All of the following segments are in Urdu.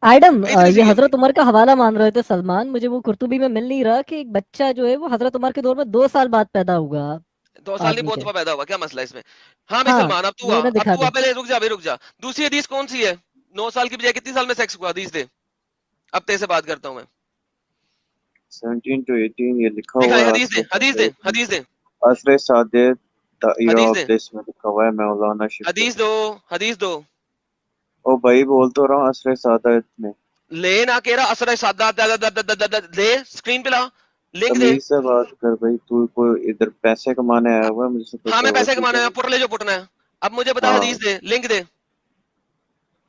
ایڈم کہیں سے نہیں یہ سیکھی حضرت اپنی. عمر کا حوالہ مان رہے تھے سلمان، مجھے وہ قرطبی میں مل نہیں رہا کہ ایک بچہ جو ہے وہ حضرت عمر کے دور میں 2 سال بعد پیدا ہوا 2 سال نہیں آدمی بہت کے. دفعہ پیدا ہوا, کیا مسئلہ ہے اس میں. ہاں بھائی ہاں سلمان, اب تو وہ آ, انہیں اب دکھا تو دیں. آ, پہلے رک جا بھائی رک جا. دوسری حدیث کون سی ہے؟ 9 سال کی بجائے کتنی سال میں سیکس ہوا؟ حدیث دے, اب تیرے سے بات کرتا ہوں میں. 17 to 18 یہ لکھا ہوا دکھائے ہے حدیث دے, عصر حدیث دے, سعادت میں. حدیث دے, عصر سعادت the era حدیث of دے, bliss میں لکھا ہوا ہے مولانا شبلی. حدیث دو, حدیث دو. او بھائی بول تو رہا ہوں عصر سعادت میں. لے نہ کہہ رہا اثر سادہ دے اسکرین پہ لا, لنک دے. تمیز سے بات کر بھائی, تو کوئی ادھر پیسے کمانے آیا ہوا ہے, مجھ سے کوئی ہاں میں پیسے ٹھیک ہے کمانا ہے, بھائی. پٹ لے جو پٹنا ہے. اب مجھے بتا ہاں حدیث دے, لنک دے.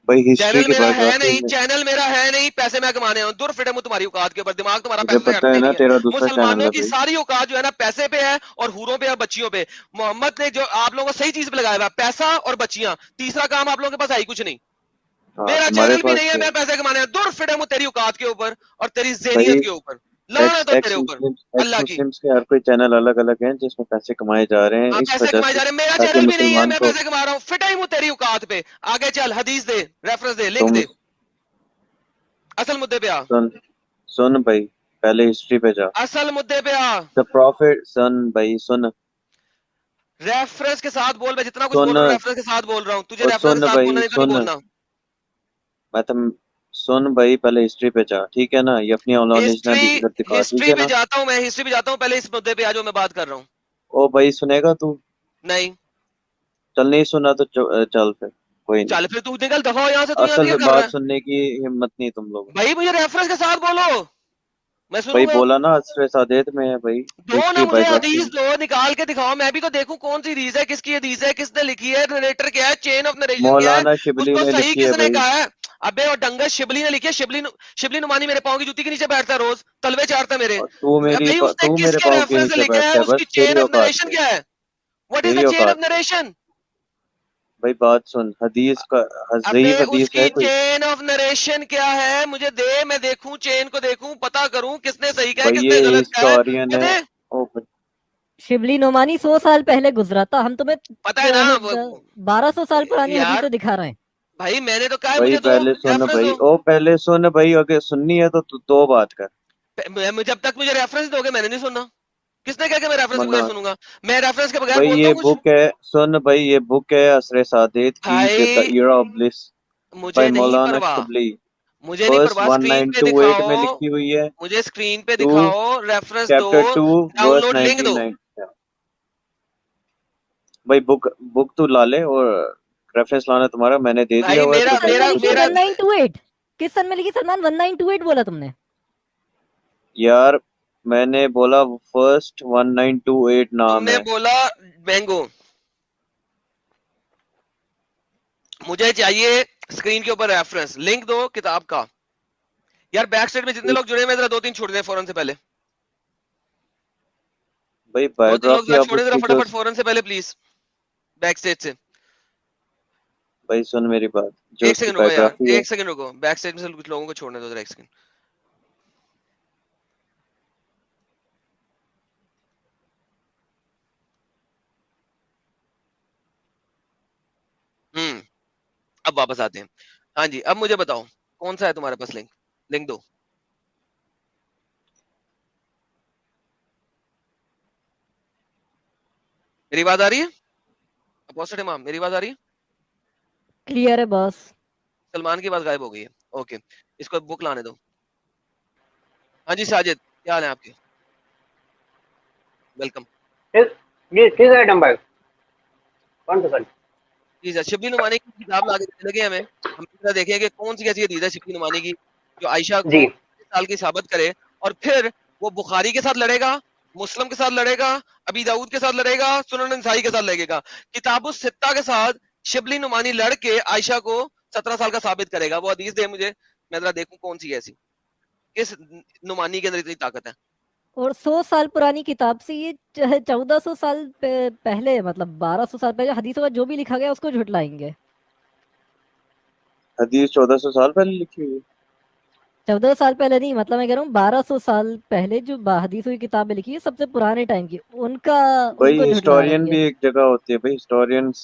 بھائی ہسٹری چینل کی میرا ہے بایوگرافی نہیں, میں چینل میرا ہے نہیں, پیسے میں کمانے ہوں. دور فٹے منہ تمہاری اوقات کے اوپر, دماغ تمہارا مجھے پیسے سے پتہ ہٹتا ہے ہی نا نہیں ہے. تیرا دوسرا چینل مسلمانوں ہے کی بھائی. ساری اوقات جو ہے نا پیسے پہ ہے, اور حوروں پہ اور بچیوں پہ. محمد نے جو آپ لوگوں کو صحیح چیز پہ لگایا ہوا, پیسہ اور بچیاں, تیسرا کام آپ لوگوں کے پاس ہے ہی کچھ نہیں. ہاں میرا تمہارے چینل بھی پاس نہیں ہے, کیا میں پیسے کمانے ہیں. دور فٹے منہ تیری اوقات کے اوپر اور تیری بھائی. ذہنیت کے اوپر. ایکس لعنت ہو ایکس تیرے اوپر مسلم ایکس اللہ کی. مسلمس کے ہر کوئی چینل الگ الگ ہیں جس میں پیسے کمائے جا رہے ہیں ہاں اس پیسے وجہ کمائے سے, جا رہے ہیں, میرا تاکہ چینل بھی نہیں ہے, مسلمان میں کو. پیسے کما رہا ہوں. فٹا ہی منہ تیری اوقات پہ. آگے چل, حدیث دے, ریفرنس دے, لنک تم دے. اصل مدے پہ آ, سن سن بھائی, پہلے ہسٹری پہ جا. اصل مدے پہ آ. دا پروفٹ سن بھائی سن. ریفرنس کے ساتھ بول, میں جتنا کچھ بول سن رہا ہوں ریفرنس کے ساتھ بول رہا ہوں. تجھے اور ریفرنس سن کے ساتھ بھائی بولنا نہیں تو نہیں سن, بولنا. میں تم سن بھائی, پہلے ہسٹری پہ جا, ٹھیک ہے نا. یہ اپنی اولاد نے ہسٹری, دکھا, ٹھیک ہسٹری ہے پہ نا. جاتا ہوں میں, ہسٹری پہ جاتا ہوں. پہلے اس مدے پہ آ جو میں بات کر رہا ہوں. او بھائی سنے گا تو, نہیں چل نہیں سنا تو چل پھر کوئی نہیں. چل پھر تو نکل, دفعہ یہاں سے. تو یہاں سے کیا اصل کر رہا بات ہے سننے کی ہمت نہیں تم لوگوں میں. بھائی؟ مجھے ریفرنس کے ساتھ بولو, میں سنوں بھائی گا. بولا نا عصر سعادت میں ہے بھائی, دو نا ہسٹری مجھے بایوگرافی حدیث میں. دو, نکال کے دکھاؤ, میں بھی تو دیکھوں کون سی حدیث ہے, کس کی حدیث ہے, کس نے لکھی ہے, نریٹر کیا ہے, چین آف نریشن کیا ہے, مولانا اس شبلی کو نے صحیح لکھی ہے کس نے بھائی. کہا ہے. ابے اور ڈنگر شبلی نے لکھی ہے. شبلی نمانی میرے پاؤں کی جوتی کے نیچے بیٹھتا ہے روز, تلوے چاڑتا ہے میرے. اور تو بھائی اس نے تو کس میرے کے پاؤں کے ریفرنس سے نیچے لکھا ہے, بیٹھتا ہے, اس کی بس چین تیری آف اوقات نریشن پہ, کیا ہے. واٹ از تیری دا چین اوقات آف پہ. نریشن؟ بھائی بات سن, حدیث کا ابے ضعیف اس حدیث کی ہے کوئی. چین آف نریشن کیا ہے مجھے دے, میں دیکھوں, چین کو دیکھوں, پتا کروں کس نے صحیح کہا ہے, بھائی کس نے یہ غلط کہا ہے. ہسٹورین ہے. کہتے او بھائی, شبلی نعمانی 100 سال پہلے گزرا تھا, ہم تمہیں پتا ہے نا 1200 سال پرانی یار. حدیثیں دکھا رہے ہیں. بھائی میں نے تو کہا ہے بھائی مجھے دو پہلے سن ریفرنس بھائی, دو. او پہلے سن بھائی, اگر سننی ہے تو دو بات کر. جب تک مجھے ریفرنس دو گے میں نے نہیں سننا. کس نے کہا کہ میں ریفرنس کے بغیر منگا, سنوں گا؟ میں ریفرنس کے بغیر بھائی بولتا یہ ہوں کچھ. بک ہے, سن بھائی یہ بک ہے عصر سعادت کی, دا بھائی ایرا آف بلس مجھے بائی نہیں مولانا پرواہ, شبلی. مجھے نہیں ورس پرواہ. اسکرین پہ 1928 دکھاؤ, میں لکھی ہوئی ہے. مجھے اسکرین پہ 2 دکھاؤ, ریفرنس دو, چیپٹر 2 ڈاؤن ورس لوڈ لنک دو. 1990. بھائی بک تو لا لے, اور ریفرنس لانا تمہارا, میں نے دے دیا بھائی ہوا ہے, کس تو میرا سن بھائی میں میرا تو لکھی ہے میرا 1928؟ کس سن میں لکھی سلمان 1928 بولا تم نے؟ یار میں نے بولا فرسٹ 1928 تم نام نے ہے. بولا مینگو. مجھے چاہیے اسکرین کے اوپر ریفرنس, لنک دو کتاب کا. یار بیک سائڈ میں جتنے لوگ جڑے ہوئے ذرا 2-3 چھوڑ دیں فوراً سے پہلے. بھائی 2-3 لوگ بایوگرافی ذرا اب چھوڑے اس ذرا کی جو, فٹافٹ فوراً سے پہلے پلیز, بیک سائڈ سے. بھائی سن میری بات, جو ایک اس کی سیکنڈ رکو یار, بایوگرافی ہے. ایک سیکنڈ رکو, بیک سائڈ میں سے کچھ لوگوں کو چھوڑنے دو ذرا, ایک سیکنڈ. اب واپس آتے ہیں. ہاں جی, اب مجھے بتاؤ کون سا ہے تمہارے پاس لنک, لنک دو. میری بات آ رہی ہے اپوسٹ امام, میری بات آ رہی ہے؟ کلیئر ہے بس. سلمان کی بات غائب ہو گئی ہے. اوکے, اس کو بک لانے دو. ہاں جی ساجد, کیا حال ہے آپ کے؟ ویلکم. کس آئٹم بھائی کون سا سر؟ جی سر, شبلی نعمانی کی کتاب لا کے دینے لگے ہمیں, ہم ذرا دیکھیں کہ کون سی ایسی حدیث ہے شبلی نعمانی کی جو عائشہ کو جی 25 سال کی ثابت کرے, اور پھر وہ بخاری کے ساتھ لڑے گا, مسلم کے ساتھ لڑے گا, ابی داؤد کے ساتھ لڑے گا, سنن نسائی کے ساتھ لڑے گا. کتاب الستہ کے ساتھ شبلی نعمانی لڑ کے عائشہ کو 17 سال کا ثابت کرے گا. وہ حدیث دے مجھے, میں ذرا دیکھوں کون سی ایسی, کس نعمانی کے اندر اتنی طاقت ہے. اور 100 سال پرانی کتاب سے یہ 1400 سال پہلے, مطلب 1200 سال پہلے حدیثوں کا جو بھی لکھا گیا اس کو جھٹلائیں گے. حدیث 1400 سال پہلے لکھی ہوئی ہے. 1400 سال پہلے نہیں, مطلب میں کہہ رہا ہوں 1200 سال پہلے جو حدیثوں کی کتابیں لکھی ہے سب سے پرانے ٹائم کی, ان کو بھائی جھٹلا رہے ہسٹورین ہیں بھی یہ. ایک جگہ ہوتی ہے بھائی, historians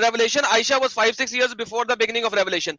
revelation. Aisha was 5-6 years before the beginning of revelation.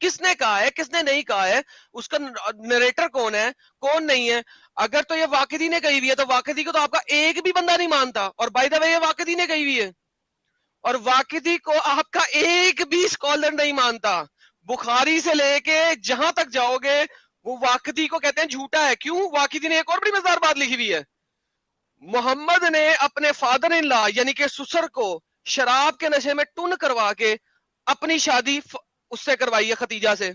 کس نے کہا ہے کس نے نہیں کہا ہے, اس کا نریٹر کون ہے کون نہیں ہے. اگر تو یہ واقعی نے کہی ہوئی ہے تو واقعی کو تو آپ کا ایک بھی بندہ نہیں مانتا, اور بائی دا وے یہ واقعی نے کہی ہوئی ہے, اور واقعی کو آپ کا ایک بھی اسکالر نہیں مانتا. بخاری سے لے کے جہاں تک جاؤ گے وہ واقعی کو کہتے ہیں جھوٹا ہے. کیوں؟ واقعی نے ایک اور بڑی مزدار بات لکھی ہوئی ہے, محمد نے اپنے فادر ان لا یعنی کہ سسر کو شراب کے نشے میں ٹن کروا کے اپنی شادی اس سے کروائی ہے, ختیجہ سے.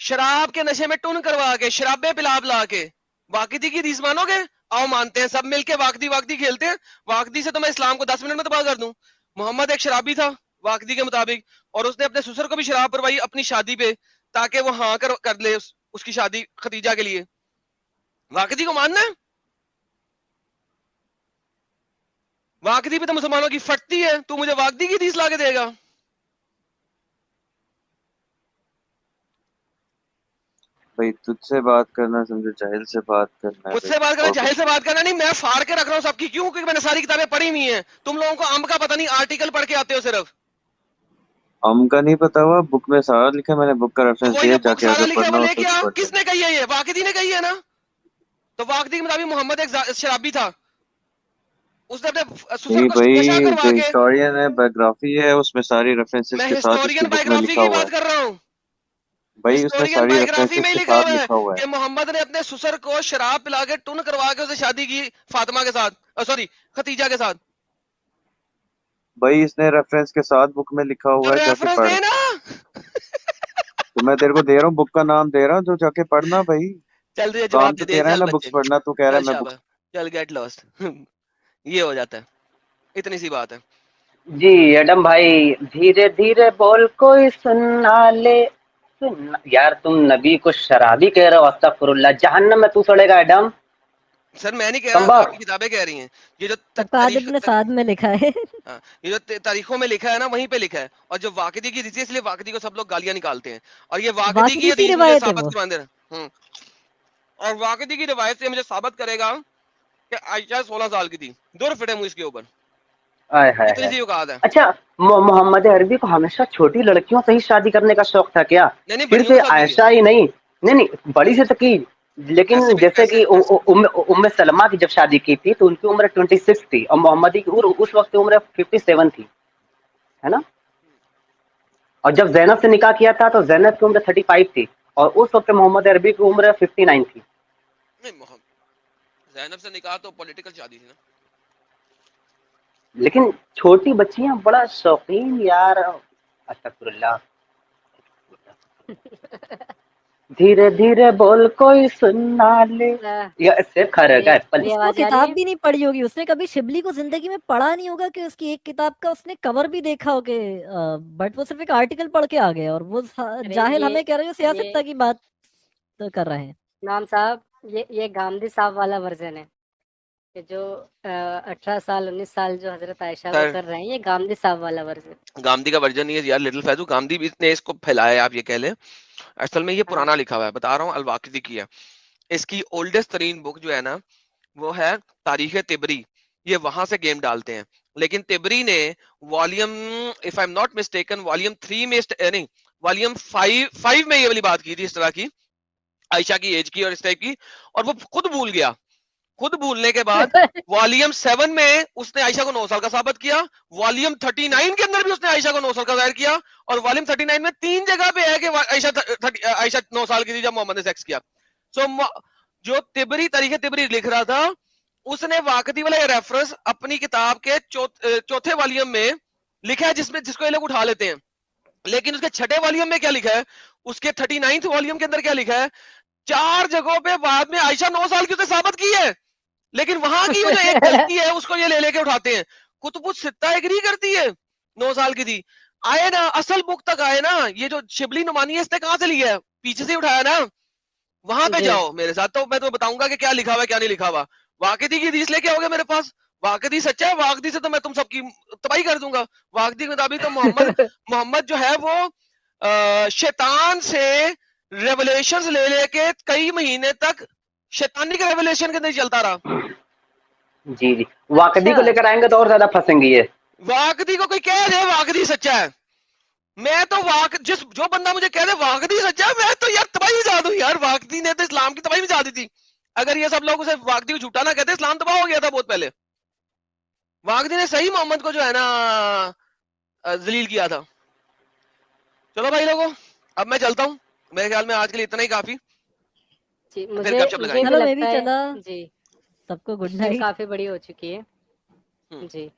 شراب کے نشے میں ٹن کروا کے, شرابیں پلا پلا کے. واقعی کی حدیث مانو گے؟ آؤ مانتے ہیں, سب مل کے واقعی کھیلتے ہیں. واقعی سے تو میں اسلام کو 10 منٹ میں تباہ کر دوں. محمد ایک شرابی تھا واقعی کے مطابق, اور اس نے اپنے سسر کو بھی شراب پروائی اپنی شادی پہ تاکہ وہ ہاں کر لے اس کی شادی ختیجہ کے لیے. واقعی کو ماننا ہے؟ واقعی پہ تو مسلمانوں کی پھٹتی ہے, تو مجھے واقعی کی حدیث لا کے دے گا؟ بھائی تجھ سے بات کرنا سمجھو جاہل سے بات کرنا ہے مجھ بھائی, سے بات کرنا اور جاہل کچھ سے بات کرنا نہیں, میں پھاڑ کے رکھ رہا ہوں سب کی. کیوں؟ کیونکہ میں نے ساری کتابیں پڑھی ہوئی ہیں. تم لوگوں کو امب کا پتہ نہیں, آرٹیکل پڑھ کے آتے ہو صرف. ہم کا نہیں پتا ہوا, بک میں سارا لکھا ہے, میں نے بک کا تو ریفرنس وہی دیا, جو جا بک کے سارا اگر لکھا ہے پڑھنا وہ ہو لے تو کے آؤ. پڑھ کس لینا. نے کہی ہے یہ؟ واقعی نے کہی ہے نا. تو واقعی کے مطابق محمد ایک شرابی تھا, اس نے اپنے سسر نہیں کو نشہ بھائی, جو کروا کے. ہسٹورین ہے بایوگرافی ہے, اس میں ساری ریفرنسز میں کے ساتھ اس کی ہسٹورین بک میں بایوگرافی لکھا کی ہوا ہے بات کر رہا ہوں. بھائی, اس میں ہسٹورین ساری بایوگرافی ریفرنسز میں ہی کے لکھا ساتھ ہوا ہے لکھا ہوا ہے. کہ محمد نے اپنے سسر کو شراب پلا کے ٹن کروا کے اسے شادی کی فاطمہ کے ساتھ, سوری ختیجہ کے ساتھ. بھائی اس نے ریفرنس کے ساتھ بک میں لکھا تو ہوا ہے, جا کے ریفرنس پڑھ. دے نا. تو میں تیرے کو دے رہا ہوں, بک کا نام دے رہا ہوں, جو جا کے پڑھنا بھائی. چل رہی ہے, کام جواب تو دے دے, تیرا ہے چل نا بچے, بکس پڑھنا, تو کہہ رہا چل ہے میں شاباش, بکس. چل گیٹ لاسٹ. یہ ہو جاتا ہے, اتنی سی بات ہے. جی ایڈم بھائی, دھیرے دھیرے بول کوئی سننا لے. یار تم نبی کو شرابی کہہ رہے ہو, استغفر اللہ, جہنم میں تو سڑے گا ایڈم. سر میں نہیں کہہ رہا, کمبخت. آپ کی کتابیں کہہ رہی ہیں. یہ جو فقاد تاریخ, ابن سعد میں لکھا ہے. ہاں, یہ جو تاریخوں میں لکھا ہے نا وہیں پہ لکھا ہے. اور جو واقعی کی حدیث ہے اس لیے واقعی کو سب لوگ گالیاں نکالتے ہیں, اور یہ واقعی کی واقعی سی حدیث مجھے روایت ہے ثابت وہ. کروا دے رہا. اور واقعی کی روایت سے مجھے ثابت کرے گا کہ عائشہ 16 سال کی تھی, دور فٹے منہ اس کے اوپر. آئے ہائے اتنی ہائے. سی اوقات ہے. اچھا, محمد عربی کو ہمیشہ چھوٹی لڑکیوں سے ہی شادی کرنے کا شوق تھا کیا؟ نہیں نہیں, بڑیوں کے صرف ساتھ بھی کیا. عائشہ ہی نہیں, نہیں بڑی سے تو کی, لیکن ایسے بھی جیسے ایسے کہ ام سلمہ کی جب شادی کی تھی تو ان کی عمر 26 تھی, اور محمد کی اس وقت عمر 57 تھی, ہے نا. اور جب زینب سے نکاح کیا تھا تو زینب کی عمر 35 تھی, اور اس وقت محمد عربی کی عمر 59 تھی. نہیں, محمد زینب سے نکاح تو پولیٹیکل شادی تھی نا. لیکن چھوٹی بچیاں بڑا شوقین یار. استغفر اللہ. دھیرے دھیرے بول کوئی سننا لے. یہ اس سے کھڑے گا ایپل. اس کو کتاب بھی نہیں پڑھی ہوگی, اس نے کبھی شبلی کو زندگی میں پڑھا نہیں ہوگا کہ اس کی ایک کتاب کا اس نے کور بھی دیکھا ہو کہ, بٹ وہ صرف ایک آرٹیکل پڑھ کے آ گیا, اور وہ جاہل ہمیں کہہ رہے ہیں سیاست کی بات کر رہے ہیں. امام صاحب, یہ گاندھی صاحب والا ورژن ہے کہ جو 18 سال 19 سال جو حضرت عائشہ کو کر رہے ہیں, یہ گاندھی صاحب والا ورژن. گاندھی کا ورژن نہیں ہے یار, لٹل فیضو. گاندھی نے اس کو پھیلایا ہے, آپ یہ کہہ لیں. اصل میں یہ پرانا لکھا ہوا ہے, بتا رہا ہوں, الواقدی کی ہے. اس کی اولڈسٹ ترین بک جو ہے نا وہ ہے تاریخ تبری. یہ وہاں سے گیم ڈالتے ہیں, لیکن تبری نے volume, if I am not mistaken, volume 3 میں نہیں, والیم 5 میں یہ والی بات کی تھی, اس طرح کی عائشہ کی ایج کی اور اس ٹائپ کی, اور وہ خود بھول گیا. خود بھولنے کے بعد والیم 7 میں اس نے عائشہ کو 9 سال کا ثابت کیا, والیم 39 کے اندر بھی اس نے عائشہ کو 9 سال کا ظاہر کیا, اور والیم 39 میں 3 جگہ پہ ہے کہ عائشہ 9 سال کی تھی جب محمد نے سیکس کیا. سو جو تبری, تاریخ تبری لکھ رہا تھا, اس نے واقعی والا ریفرنس اپنی کتاب کے چوتھے والیم میں لکھا ہے, جس کو یہ لوگ اٹھا لیتے ہیں. لیکن اس کے چھٹے والیم میں کیا لکھا ہے, اس کے 39 والیم کے اندر کیا لکھا ہے, 4 جگہوں پہ بعد میں عائشہ 9 سال کی اسے ثابت کی ہے, لیکن وہاں کی وہ جو ایک غلطی ہے اس کو یہ لے کے اٹھاتے ہیں. کتب الستہ ایگری کرتی ہے 9 سال کی تھی. آئے نا اصل بک تک آئے نا, یہ جو شبلی نعمانی ہے اس نے کہاں سے لیا ہے, پیچھے سے اٹھایا نا. وہاں پہ جاؤ میرے ساتھ, تو میں تمہیں بتاؤں گا کہ کیا لکھا ہوا ہے کیا نہیں لکھا ہوا. واقعی کی حدیث لے کے آؤ گے میرے پاس, واقعی سچا ہے, واقعی سے تو میں تم سب کی تباہی کر دوں گا. واقعی کے مطابق تو محمد جو ہے وہ شیطان سے ریولیشنز لے کے کئی مہینے تک شیطانی کے ریولیشن کے اندر چلتا رہا. جی جی, واقعی کو لے کر آئیں گے تو اور زیادہ پھنسیں گے یہ. واقعی کو کوئی کہہ دے واقعی سچا ہے, میں تو جو بندہ مجھے کہہ دے واقعی سچا ہے، میں تو یار تباہی مچا دوں یار. واقعی نے تو اسلام کی تباہی مچا دی تھی. اگر یہ سب لوگ اسے واقعی کو جھوٹا نہ کہتے، اسلام تباہ ہو گیا تھا بہت پہلے. واقعی نے صحیح محمد کو جو ہے نا ذلیل کیا تھا. چلو بھائی لوگوں، اب میں چلتا ہوں، میرے خیال میں آج کے لیے اتنا ہی کافی. جی پھر مجھے گپ شپ مجھے لگائیں بھی چلو میں بھی لگتا ہے چلا. جی سب کو گڈ اسٹریم نائٹ. کافی بڑی ہو چکی ہے. ہم. جی